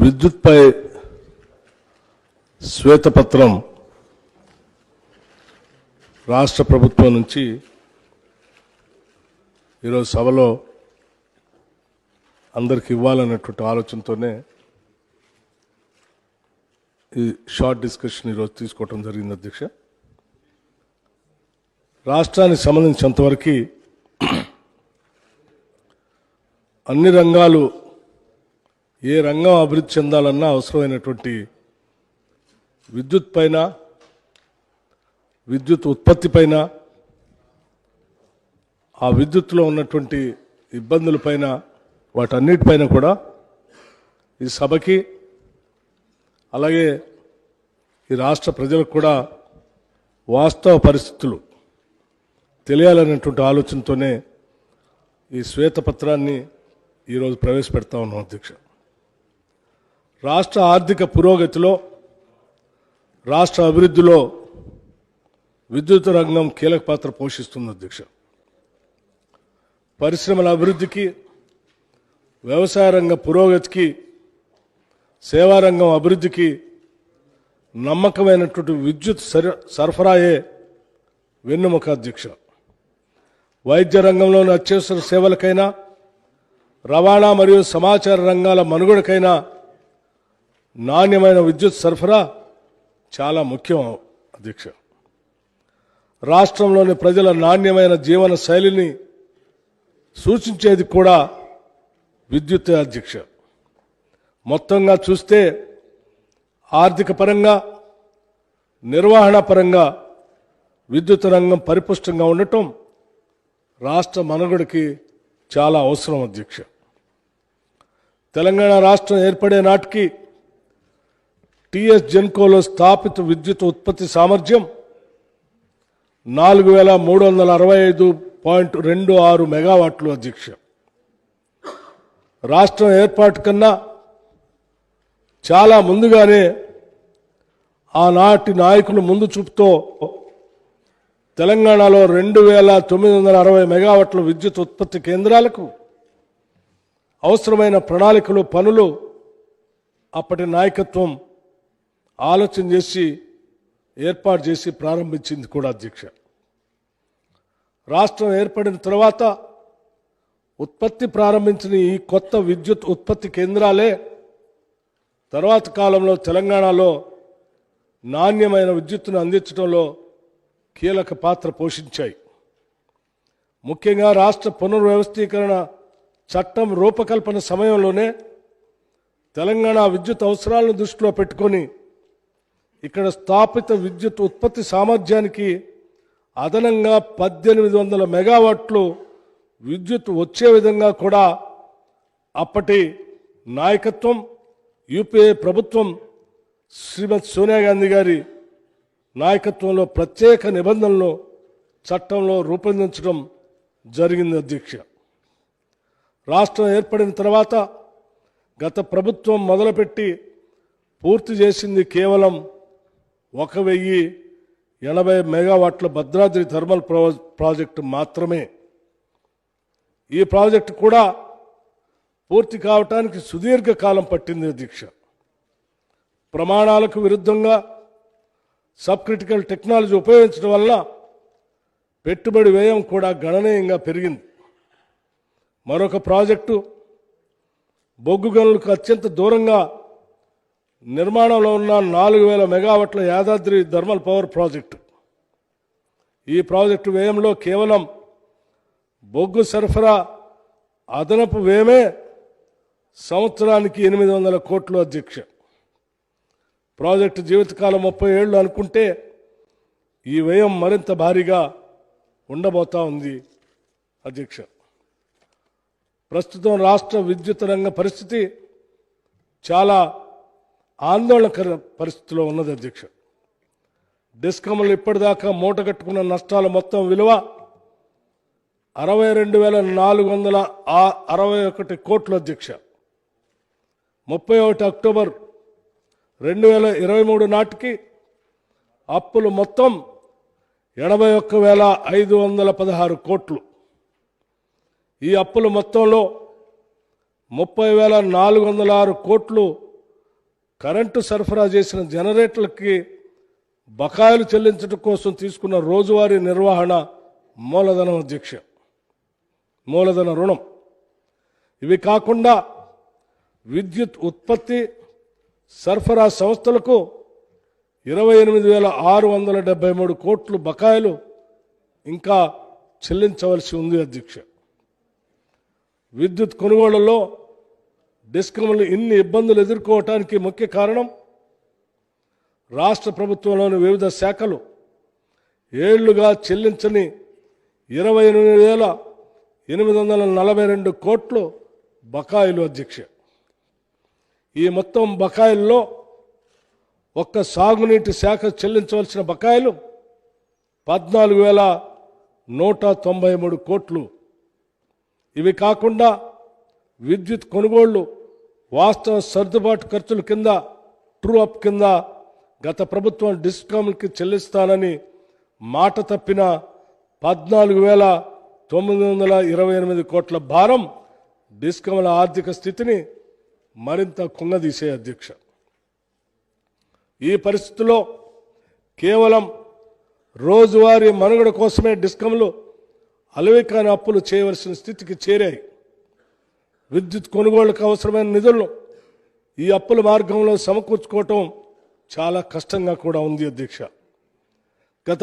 విద్యుత్పై శ్వేతపత్రం రాష్ట్ర ప్రభుత్వం నుంచి ఈరోజు సభలో అందరికి ఇవ్వాలన్నటువంటి ఆలోచనతోనే ఈ షార్ట్ డిస్కషన్ ఈరోజు తీసుకోవటం జరిగింది అధ్యక్ష. రాష్ట్రానికి సంబంధించినంతవరకు అన్ని రంగాలు ఏ రంగం అభివృద్ధి చెందాలన్నా అవసరమైనటువంటి విద్యుత్ పైన, విద్యుత్ ఉత్పత్తి పైన, ఆ విద్యుత్తులో ఉన్నటువంటి ఇబ్బందులపైన, వాటన్నిటిపైన కూడా ఈ సభకి అలాగే ఈ రాష్ట్ర ప్రజలకు కూడా వాస్తవ పరిస్థితులు తెలియాలనేటువంటి ఆలోచనతోనే ఈ శ్వేతపత్రాన్ని ఈరోజు ప్రవేశపెడతా ఉన్నాం అధ్యక్ష. రాష్ట్ర ఆర్థిక పురోగతిలో, రాష్ట్ర అభివృద్ధిలో విద్యుత్ రంగం కీలక పాత్ర పోషిస్తుంది అధ్యక్ష. పరిశ్రమల అభివృద్ధికి, వ్యవసాయ రంగ పురోగతికి, సేవారంగం అభివృద్ధికి నమ్మకమైనటువంటి విద్యుత్ సరఫరాయే వెన్నెముక అధ్యక్ష. వైద్య రంగంలోని అత్యవసర సేవలకైనా, రవాణా మరియు సమాచార రంగాల మనుగడకైనా నాణ్యమైన విద్యుత్ సరఫరా చాలా ముఖ్యం అధ్యక్ష. రాష్ట్రంలోని ప్రజల నాణ్యమైన జీవన శైలిని సూచించేది కూడా విద్యుత్ అధ్యక్ష. మొత్తంగా చూస్తే ఆర్థిక పరంగా, నిర్వహణ పరంగా విద్యుత్ రంగం పరిపుష్టంగా ఉండటం రాష్ట్ర మనుగడకి చాలా అవసరం అధ్యక్ష. తెలంగాణ రాష్ట్రం ఏర్పడే నాటికి టిఎస్ జెన్కోలో స్థాపిత విద్యుత్ ఉత్పత్తి సామర్థ్యం 4365.26 మెగావాట్లు అధ్యక్ష. రాష్ట్రం ఏర్పాటు కన్నా చాలా ముందుగానే ఆనాటి నాయకులు ముందు చూపుతో తెలంగాణలో 2960 మెగావాట్ల విద్యుత్ ఉత్పత్తి కేంద్రాలకు అవసరమైన ప్రణాళికలు, పనులు అప్పటి నాయకత్వం ఆలోచన చేసి ఏర్పాటు చేసి ప్రారంభించింది కూడా అధ్యక్ష. రాష్ట్రం ఏర్పడిన తర్వాత ఉత్పత్తి ప్రారంభించిన ఈ కొత్త విద్యుత్ ఉత్పత్తి కేంద్రాలే తర్వాత కాలంలో తెలంగాణలో నాణ్యమైన విద్యుత్తును అందించడంలో కీలక పాత్ర పోషించాయి. ముఖ్యంగా రాష్ట్ర పునర్వ్యవస్థీకరణ చట్టం రూపకల్పన సమయంలోనే తెలంగాణ విద్యుత్ అవసరాలను దృష్టిలో పెట్టుకొని ఇక్కడ స్థాపిత విద్యుత్ ఉత్పత్తి సామర్థ్యానికి అదనంగా 1800 మెగావాట్లు విద్యుత్ వచ్చే విధంగా కూడా అప్పటి నాయకత్వం, యూపీఏ ప్రభుత్వం శ్రీమతి సోనియా గాంధీ గారి నాయకత్వంలో ప్రత్యేక నిబంధనలు చట్టంలో రూపొందించడం జరిగింది అధ్యక్ష. రాష్ట్రం ఏర్పడిన తర్వాత గత ప్రభుత్వం మొదలుపెట్టి పూర్తి చేసింది కేవలం 1080 మెగావాట్ల భద్రాద్రి థర్మల్ ప్రాజెక్టు మాత్రమే. ఈ ప్రాజెక్టు కూడా పూర్తి కావటానికి సుదీర్ఘ కాలం పట్టింది అధ్యక్ష. ప్రమాణాలకు విరుద్ధంగా సబ్ క్రిటికల్ టెక్నాలజీ ఉపయోగించడం వల్ల పెట్టుబడి వ్యయం కూడా గణనీయంగా పెరిగింది. మరొక ప్రాజెక్టు బొగ్గు గనులకు అత్యంత దూరంగా నిర్మాణంలో ఉన్న 4000 మెగావాట్ల యాదాద్రి థర్మల్ పవర్ ప్రాజెక్టు. ఈ ప్రాజెక్టు వ్యయంలో కేవలం బొగ్గు సరఫరా అదనపు వ్యయమే సంవత్సరానికి 800 కోట్లు అధ్యక్ష. ప్రాజెక్టు జీవితకాలం 30 ఏళ్ళు అనుకుంటే ఈ వ్యయం మరింత భారీగా ఉండబోతా ఉంది అధ్యక్ష. ప్రస్తుతం రాష్ట్ర విద్యుత్ రంగ పరిస్థితి చాలా ఆందోళనకర పరిస్థితిలో ఉన్నది అధ్యక్ష. డిస్కమ్లు ఇప్పటిదాకా మూటగట్టుకున్న నష్టాల మొత్తం విలువ 62,461 కోట్లు అధ్యక్ష. 31 అక్టోబర్ 2023 నాటికి అప్పులు మొత్తం 81,516 కోట్లు. ఈ అప్పుల మొత్తంలో 30,406 కోట్లు కరెంటు సరఫరా చేసిన జనరేటర్లకి బకాయిలు చెల్లించడం కోసం తీసుకున్న రోజువారీ నిర్వహణ మూలధనం అధ్యక్ష, మూలధన రుణం. ఇవి కాకుండా విద్యుత్ ఉత్పత్తి సరఫరా సంస్థలకు 28,673 కోట్లు బకాయిలు ఇంకా చెల్లించవలసి ఉంది అధ్యక్ష. విద్యుత్ కొనుగోళ్లలో డిస్కమ్లు ఇన్ని ఇబ్బందులు ఎదుర్కోవటానికి ముఖ్య కారణం రాష్ట్ర ప్రభుత్వంలోని వివిధ శాఖలు ఏళ్లుగా చెల్లించని 28,842 కోట్లు బకాయిలు అధ్యక్ష. ఈ మొత్తం బకాయిల్లో ఒక్క సాగునీటి శాఖ చెల్లించవలసిన బకాయిలు 14,193 కోట్లు. ఇవి కాకుండా విద్యుత్ కొనుగోళ్లు వాస్తవ సర్దుబాటు ఖర్చుల కింద ట్రూ అప్ కింద గత ప్రభుత్వం డిస్కామ్కి చెల్లిస్తానని మాట తప్పిన 14,928 కోట్ల భారం డిస్కామ్ల ఆర్థిక స్థితిని మరింత కుంగదీసే అధ్యక్ష. ఈ పరిస్థితుల్లో కేవలం రోజువారీ మనుగడ కోసమే డిస్కమ్లు అలవికాని అప్పులు చేయవలసిన స్థితికి చేరాయి. విద్యుత్ కొనుగోళ్లకు అవసరమైన నిధులను ఈ అప్పుల మార్గంలో సమకూర్చుకోవటం చాలా కష్టంగా కూడా ఉంది అధ్యక్ష. గత